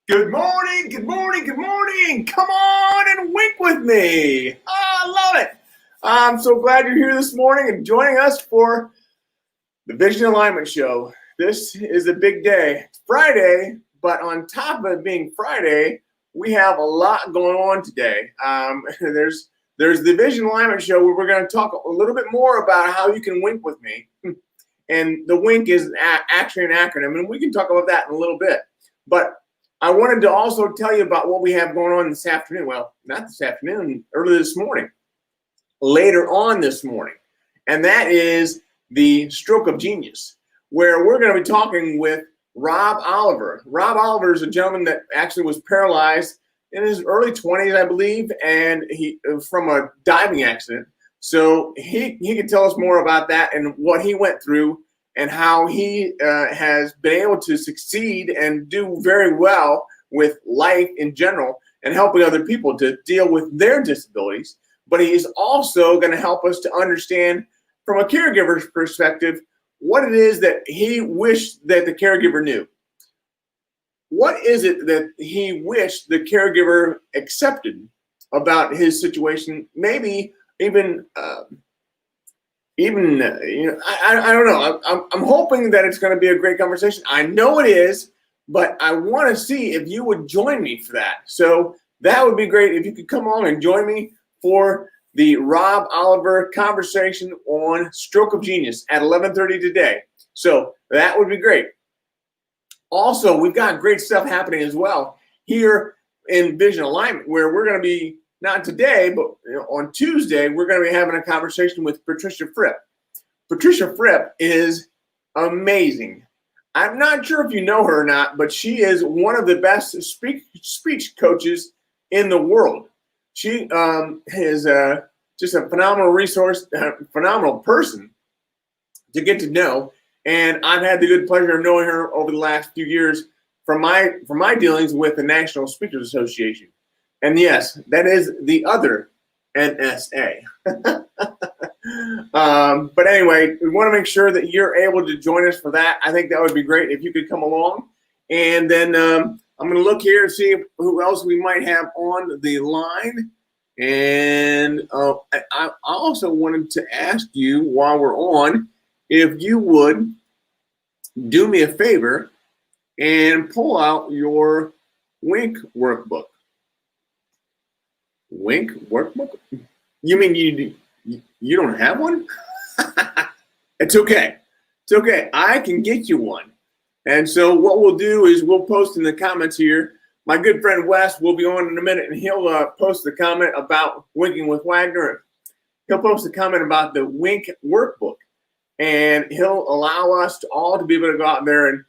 Good morning, good morning, good morning. Come on and wink with me. I love it. I'm so glad you're here this morning and joining us for the Vision Alignment Show. This is a big day. It's Friday, but on top of it being Friday, we have a lot going on today. There's the Vision Alignment Show where we're going to talk a little bit more about how you can wink with me. And the wink is actually an acronym, and we can talk about that in a little bit. But I wanted to also tell you about what we have going on this afternoon. Well, not this afternoon, early this morning, later on this morning. And that is the Stroke of Genius, where we're going to be talking with Rob Oliver. Rob Oliver is a gentleman that actually was paralyzed in his early 20s, I believe, and he from a diving accident. So he can tell us more about that and what he went through and how he has been able to succeed and do very well with life in general and helping other people to deal with their disabilities. But he is also going to help us to understand from a caregiver's perspective what it is that he wished that the caregiver knew. What is it that he wished the caregiver accepted about his situation? Maybe even I don't know. I'm hoping that it's going to be a great conversation. I know it is, but I want to see if you would join me for that. So that would be great if you could come along and join me for the Rob Oliver conversation on Stroke of Genius at 11:30 today. So that would be great. Also, we've got great stuff happening as well here in Vision Alignment, where we're going to be, not today, but on Tuesday, we're going to be having a conversation with Patricia Fripp. Patricia Fripp is amazing. I'm not sure if you know her or not, but she is one of the best speech coaches in the world. She is just a phenomenal resource, phenomenal person to get to know. And I've had the good pleasure of knowing her over the last few years from my dealings with the National Speakers Association. And yes, that is the other NSA. But anyway, we want to make sure that you're able to join us for that. I think that would be great if you could come along. And then I'm going to look here and see who else we might have on the line. And I also wanted to ask you while we're on, if you would do me a favor and pull out your Wink workbook. Wink workbook? You mean you don't have one? It's okay. It's okay. I can get you one. And so what we'll do is we'll post in the comments here. My good friend Wes will be on in a minute, and he'll post the comment about Winking with Wagner. He'll post a comment about the Wink workbook, and he'll allow us to all to be able to go out there and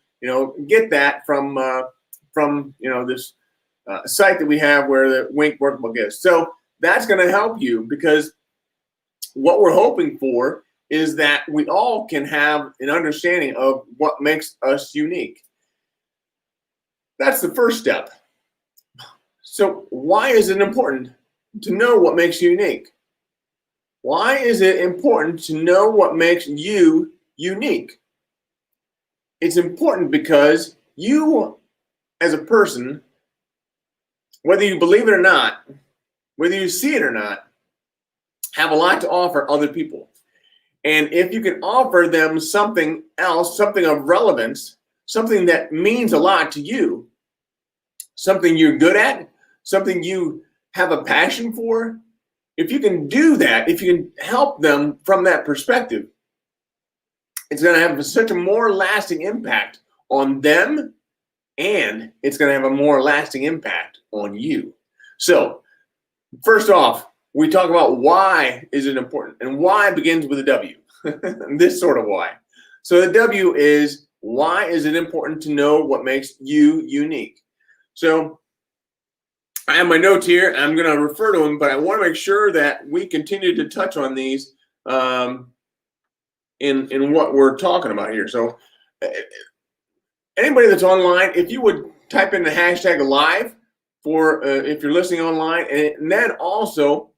get that from this site that we have where the Wink workbook is. So that's going to help you, because what we're hoping for is that we all can have an understanding of what makes us unique. That's the first step. So why is it important to know what makes you unique? Why is it important to know what makes you unique? It's important because you, as a person, whether you believe it or not, whether you see it or not, have a lot to offer other people. And if you can offer them something else, something of relevance, something that means a lot to you, something you're good at, something you have a passion for, if you can do that, if you can help them from that perspective, it's going to have such a more lasting impact on them, and it's going to have a more lasting impact on you. So first off, we talk about why is it important, and why begins with a W. This sort of why. So the W is, why is it important to know what makes you unique? So I have my notes here. I'm going to refer to them, but I want to make sure that we continue to touch on these in what we're talking about here. So anybody that's online, if you would type in the hashtag live for if you're listening online, and then also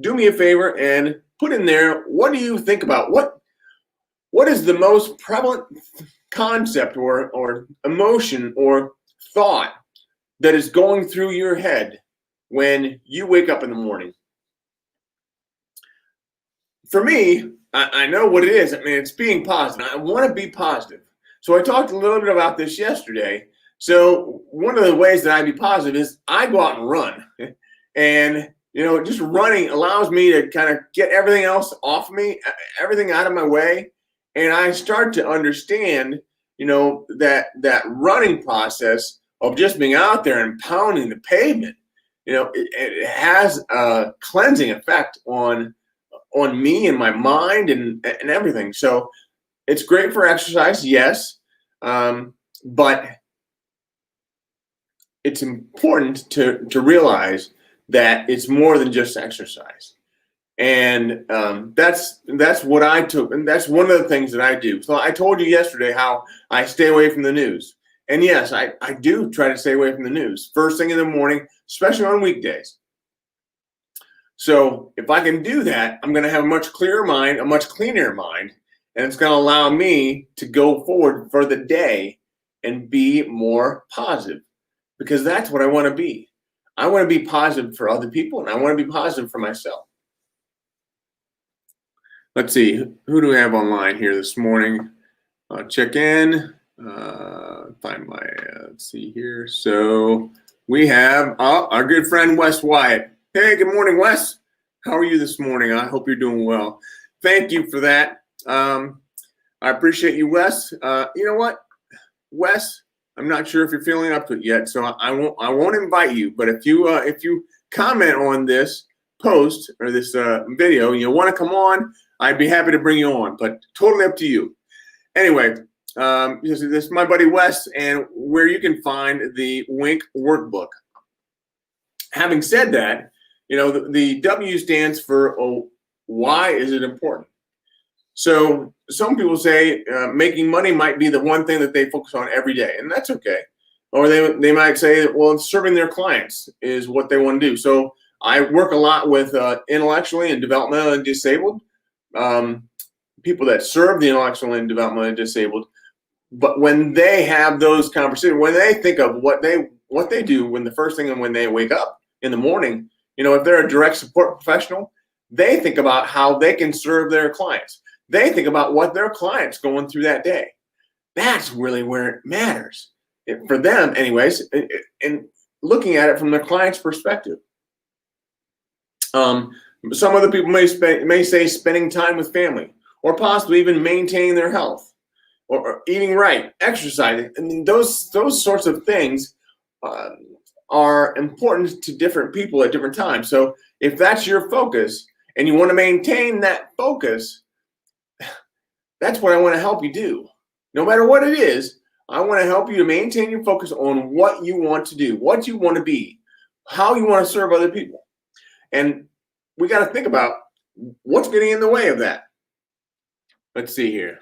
do me a favor and put in there, what do you think about? What is the most prevalent concept or emotion or thought that is going through your head when you wake up in the morning? For me, I know what it is. I mean, it's being positive. I want to be positive. So I talked a little bit about this yesterday. So one of the ways that I be positive is I go out and run. And, just running allows me to kind of get everything else off me, everything out of my way. And I start to understand, that running process of just being out there and pounding the pavement, it has a cleansing effect on me and my mind and everything. So it's great for exercise, yes, but it's important to realize that it's more than just exercise. And that's what I took, and that's one of the things that I do. So I told you yesterday how I stay away from the news. And yes, I do try to stay away from the news first thing in the morning, especially on weekdays. So if I can do that, I'm going to have a much clearer mind, a much cleaner mind, and it's going to allow me to go forward for the day and be more positive, because that's what I want to be. I want to be positive for other people, and I want to be positive for myself. Let's see, who do we have online here this morning? Check in, find my, let's see here. So we have our good friend Wes Wyatt. Hey, good morning, Wes. How are you this morning? I hope you're doing well. Thank you for that. I appreciate you, Wes. You know what, Wes? I'm not sure if you're feeling up to it yet, so I won't invite you. But if you comment on this post or this video and you want to come on, I'd be happy to bring you on. But totally up to you. Anyway, this is my buddy Wes, and where you can find the Wink workbook. Having said that, the W stands for why is it important? So some people say making money might be the one thing that they focus on every day, and that's okay. Or they might say, well, serving their clients is what they want to do. So I work a lot with intellectually and developmentally disabled people that serve the intellectually and developmentally disabled. But when they have those conversations, when they think of what they do when the first thing and when they wake up in the morning, if they're a direct support professional, they think about how they can serve their clients. They think about what their client's going through that day. That's really where it matters for them, anyways, and looking at it from the client's perspective. Some other people may say spending time with family, or possibly even maintaining their health, or eating right, exercising. I mean, those sorts of things are important to different people at different times. So if that's your focus and you want to maintain that focus, that's what I want to help you do. No matter what it is, I want to help you to maintain your focus on what you want to do, what you want to be, how you want to serve other people. And we got to think about what's getting in the way of that. Let's see here.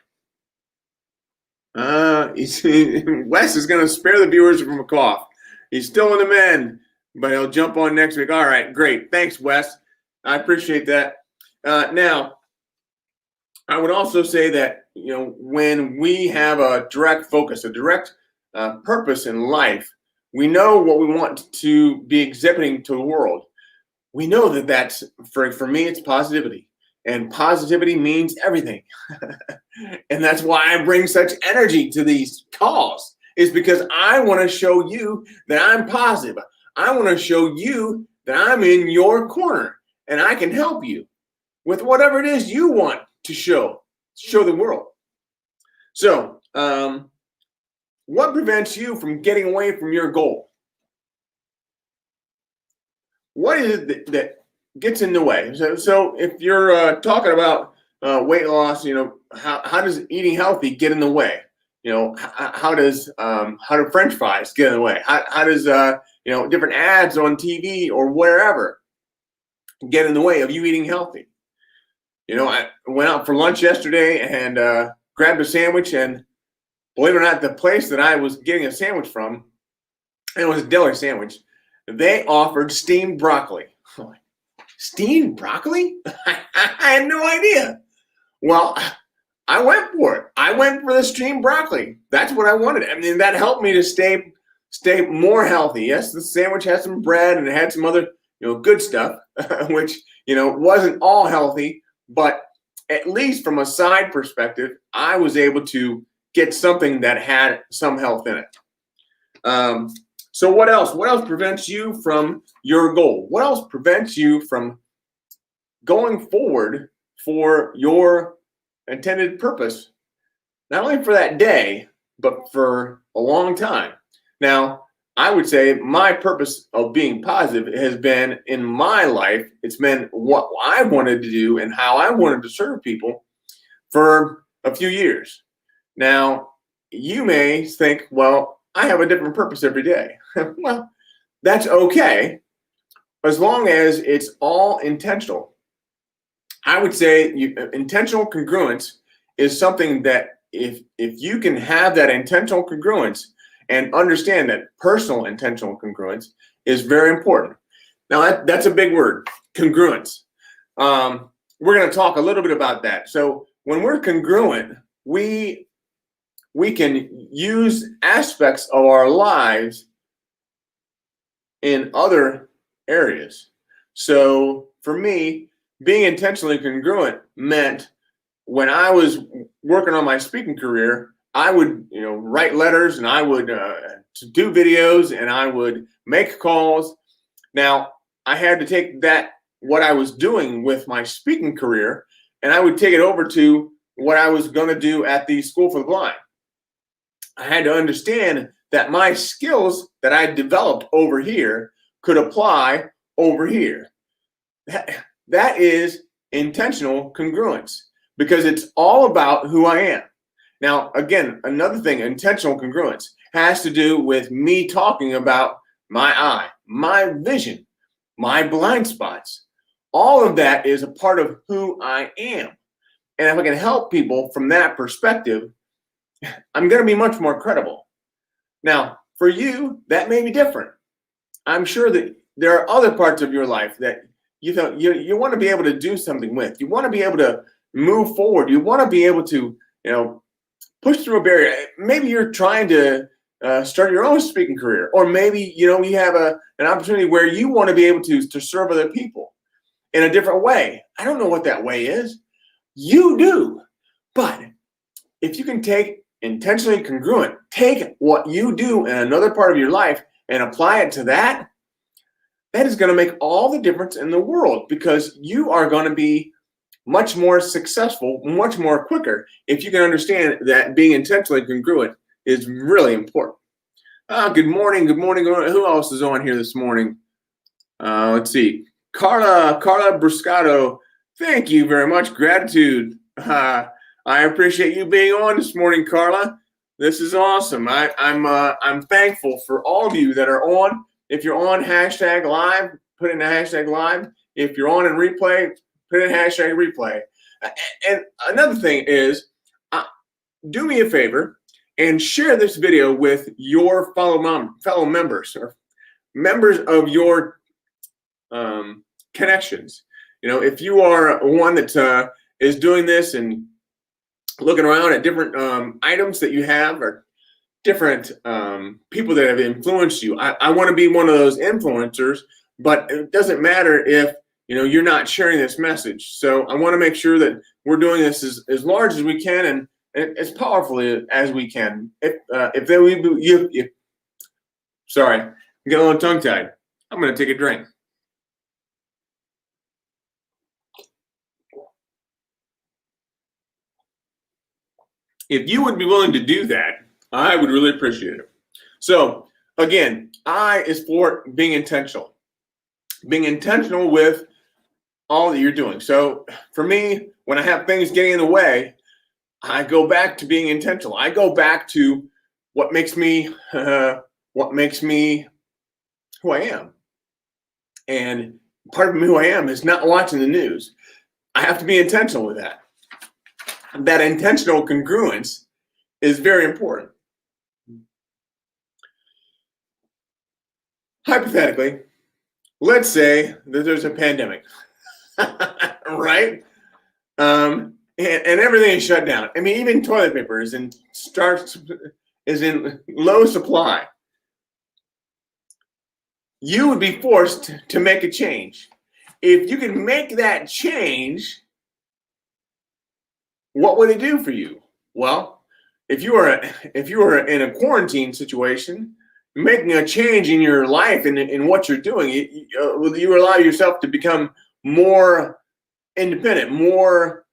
Wes is going to spare the viewers from a cough. He's still in the men, but he'll jump on next week. All right, great. Thanks, Wes. I appreciate that. Now, I would also say that, when we have a direct focus, a direct purpose in life, we know what we want to be exhibiting to the world. We know that that's, for me, it's positivity. And positivity means everything. And that's why I bring such energy to these calls, is because I want to show you that I'm positive. I want to show you that I'm in your corner and I can help you with whatever it is you want to show the world. So, what prevents you from getting away from your goal? What is it that gets in the way? So if you're talking about weight loss, how does eating healthy get in the way? How do French fries get in the way? How does different ads on TV or wherever get in the way of you eating healthy? I went out for lunch yesterday and grabbed a sandwich, and believe it or not, the place that I was getting a sandwich from, and it was a deli sandwich, they offered steamed broccoli. Steamed broccoli? I had no idea. Well, I went for it. I went for the steamed broccoli. That's what I wanted. I mean, that helped me to stay stay more healthy. Yes, the sandwich had some bread and it had some other, good stuff, which, wasn't all healthy, but at least from a side perspective, I was able to get something that had some health in it. So what else? What else prevents you from your goal? What else prevents you from going forward for your intended purpose? Not only for that day, but for a long time. Now, I would say my purpose of being positive has been in my life. It's been what I wanted to do and how I wanted to serve people for a few years. Now, you may think, well, I have a different purpose every day. Well, that's okay, as long as it's all intentional. I would say intentional congruence is something that if you can have that intentional congruence and understand that personal intentional congruence is very important. Now, that's a big word, congruence. We're going to talk a little bit about that. So when we're congruent, we can use aspects of our lives in other areas. So for me, being intentionally congruent meant when I was working on my speaking career, I would, write letters and I would do videos and I would make calls. Now, I had to take what I was doing with my speaking career, and I would take it over to what I was going to do at the School for the Blind. I had to understand that my skills that I developed over here could apply over here. That is intentional congruence, because it's all about who I am. Now, again, another thing, intentional congruence has to do with me talking about my eye, my vision, my blind spots. All of that is a part of who I am. And if I can help people from that perspective, I'm going to be much more credible. Now, for you, that may be different. I'm sure that there are other parts of your life that you want to be able to do something with. You want to be able to move forward. You want to be able to, push through a barrier. Maybe you're trying to start your own speaking career, or maybe, you have an opportunity where you want to be able to serve other people in a different way. I don't know what that way is. You do. But if you can take intentionally congruent, take what you do in another part of your life and apply it to that is going to make all the difference in the world, because you are going to be much more successful, much more quicker, if you can understand that being intentionally congruent is really important. Good morning. Good morning. Who else is on here this morning? Let's see. Carla Bruscato. Thank you very much. Gratitude. I appreciate you being on this morning, Carla. This is awesome. I'm thankful for all of you that are on. If you're on #live, put in the #live. If you're on in replay, put in #replay. And another thing is, do me a favor and share this video with your fellow members or members of your connections. If you are one that is doing this and looking around at different items that you have, or different people that have influenced you, I want to be one of those influencers, but it doesn't matter if you're not sharing this message. So I want to make sure that we're doing this as large as we can and as powerfully as we can. Sorry, I'm getting a little tongue-tied. I'm going to take a drink. If you would be willing to do that, I would really appreciate it. So again, I is for being intentional. Being intentional with all that you're doing. So for me, when I have things getting in the way, I go back to being intentional. I go back to what makes me who I am. And part of who I am is not watching the news. I have to be intentional with that. That intentional congruence is very important. Hypothetically, let's say that there's a pandemic, right? And everything is shut down. I mean, even toilet paper is in low supply. you would be forced to make a change. If you can make that change, what would it do for you? Well, if you were in a quarantine situation, making a change in your life and in what you're doing, you allow yourself to become more independent, more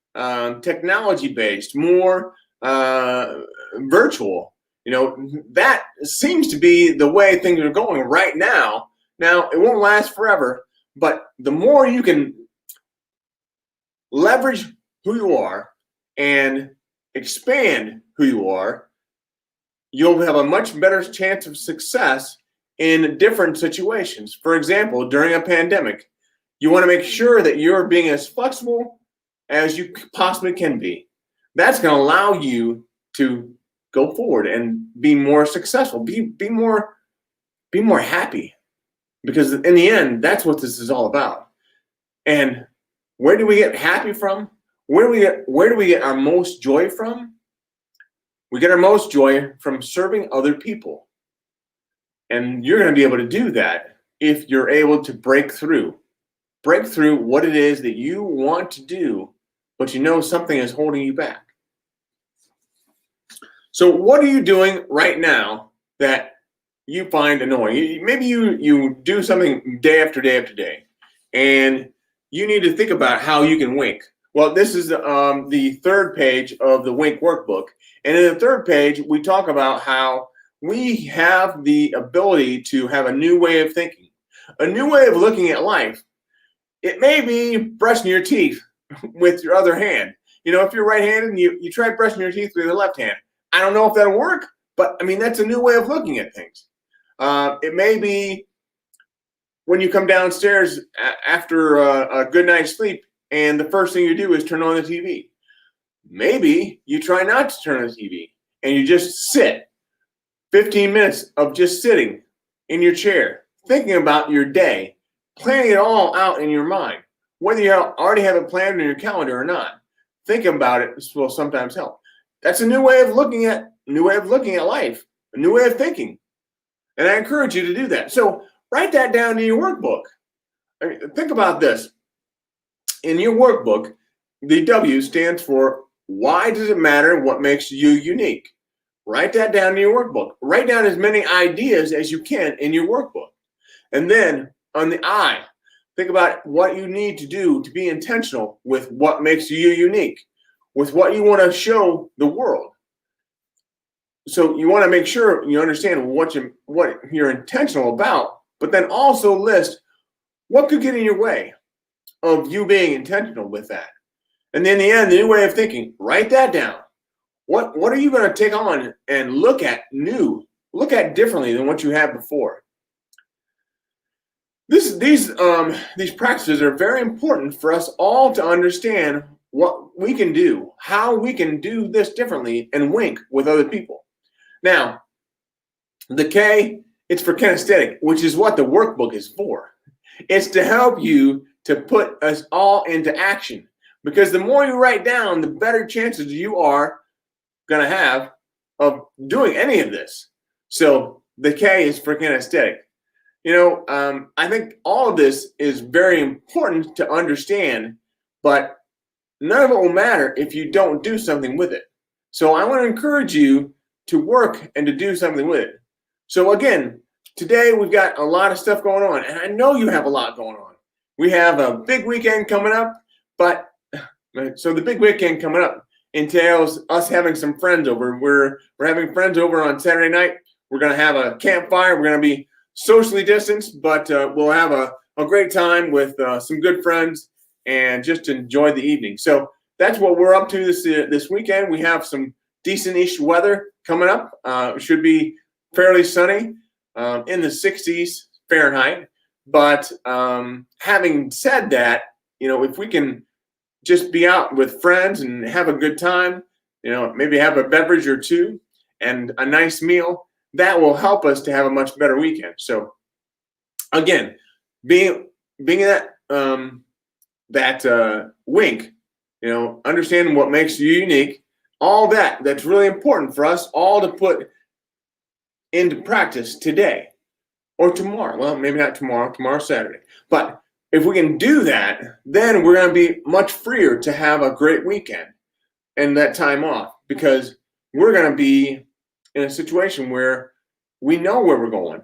technology based, more virtual. That seems to be the way things are going right now. Now, it won't last forever, but the more you can leverage who you are and expand who you are, you'll have a much better chance of success in different situations. For example, during a pandemic, you want to make sure that you're being as flexible as you possibly can be. That's going to allow you to go forward and be more successful, be more happy, because in the end, that's what this is all about. And where do we get happy from? Where do we get our most joy from? We get our most joy from serving other people. And you're going to be able to do that if you're able to break through what it is that you want to do, but something is holding you back. So what are you doing right now that you find annoying? Maybe you do something day after day after day, and you need to think about how you can wink. Well, this is the third page of the Wink workbook. And in the third page, we talk about how we have the ability to have a new way of thinking, a new way of looking at life. It may be brushing your teeth with your other hand. If you're right-handed and you try brushing your teeth with your left hand, I don't know if that'll work, but that's a new way of looking at things. It may be when you come downstairs after a good night's sleep, and the first thing you do is turn on the TV. Maybe you try not to turn on the TV and you just sit 15 minutes of just sitting in your chair, thinking about your day, planning it all out in your mind. Whether you already have it planned in your calendar or not, thinking about it will sometimes help. That's a new way of looking at life, a new way of thinking. And I encourage you to do that. So write that down in your workbook. Think about this. In your workbook, the W stands for why does it matter what makes you unique? Write that down in your workbook. Write down as many ideas as you can in your workbook. And then on the I, think about what you need to do to be intentional with what makes you unique, with what you want to show the world. So you want to make sure you understand what you're intentional about, but then also list what could get in your way of you being intentional with that. And then in the end, the new way of thinking, write that down. What are you going to take on and look at differently than what you had before? These practices are very important for us all to understand what we can do, how we can do this differently and wink with other people. Now, the K, it's for kinesthetic, which is what the workbook is for. It's to help you to put us all into action, because the more you write down, the better chances you are going to have of doing any of this. So the K is for kinesthetic. I think all of this is very important to understand, but none of it will matter if you don't do something with it. So I want to encourage you to work and to do something with it. So again, today we've got a lot of stuff going on, and I know you have a lot going on. We have a big weekend coming up, so the big weekend coming up entails us having some friends over. We're having friends over on Saturday night. We're going to have a campfire. We're going to be socially distanced, but we'll have a great time with some good friends and just enjoy the evening. So that's what we're up to this weekend. We have some decent-ish weather coming up. It should be fairly sunny, in the 60s Fahrenheit. But having said that, if we can just be out with friends and have a good time, maybe have a beverage or two and a nice meal, that will help us to have a much better weekend. So again, being that wink, understanding what makes you unique, all that's really important for us all to put into practice today. or tomorrow. Well, maybe not tomorrow. Tomorrow's Saturday. But if we can do that, then we're going to be much freer to have a great weekend and that time off, because we're going to be in a situation where we know where we're going.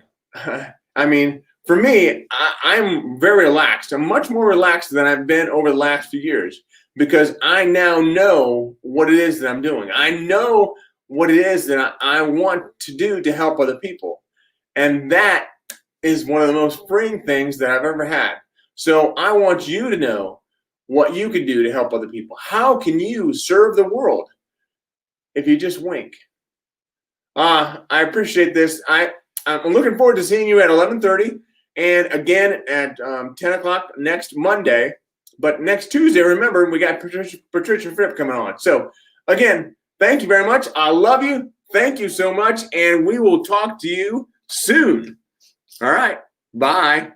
I mean, for me, I'm very relaxed. I'm much more relaxed than I've been over the last few years, because I now know what it is that I'm doing. I know what it is that I want to do to help other people. And that is one of the most freeing things that I've ever had. So I want you to know what you can do to help other people. How can you serve the world if you just wink? I appreciate this. I'm looking forward to seeing you at 11:30 and again at 10 o'clock next Monday. But next Tuesday, remember, we got Patricia Fripp coming on. So again, thank you very much. I love you. Thank you so much. And we will talk to you soon. All right. Bye.